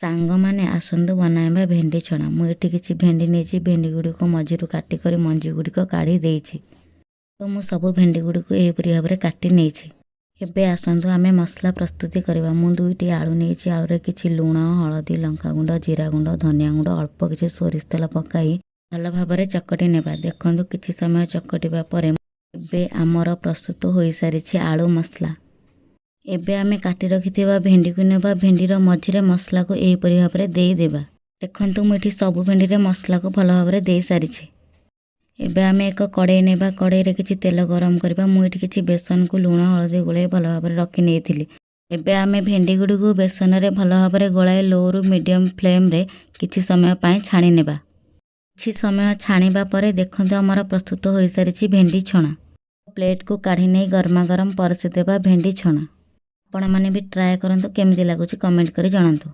सांगमाने आसंतु बनाइबा भेंडी छणा। मुझे किसी भेंडी नहीं भेंडी गुड़िक मझिरू काटिक मंजी गुड़िक काढ़ी देइछि। तो मु सबु भेंडी गुड़िक एपरी भाव में काटी नहीं। एबे आसंतु आमे मसला प्रस्तुति करवा। मु 2टी आलू नहीं आलू रे किछि लुण हलदी लंका गुंड जीरा गुंड धनिया गुंड अल्प किछि सोरिष तेल पकाई भल भाव में चकटी नेबा। देखंतु किछि समय चकटिबा परे एबे आमर प्रस्तुत हो सारी आलू मसला। एबे आमे काटी रखिथिबा भेंडी को नेबा। भेंडीर मझिरे मसला को एपरी भाव में देई देबा। देखंतु मुठी सबु भेंडी रे मसला को भल भाव में देई सारी। एबे आमे एक कड़ाई नेबा। कड़ाई रे किछि तेल गरम करबा। मुठी किछि बेसन को लुण हलदी गोलाई भल भाव में रखी नेइथिली। एबे आमे भेंडी गुडी को बेसन रे भल भाव में गोलाई लो रु मीडियम फ्लेम रे किछि समय पई छाणी नेबा। किछि समय छाणीबा परे देखंतु हमर प्रस्तुत हो सारी भेंडी छणा। प्लेट को काढ़ी नै गरमा गरम परसि देबा भेंडी छणा। आपण माने भी ट्राए करंतु केमिति लागुची कमेंट करी जणांतु।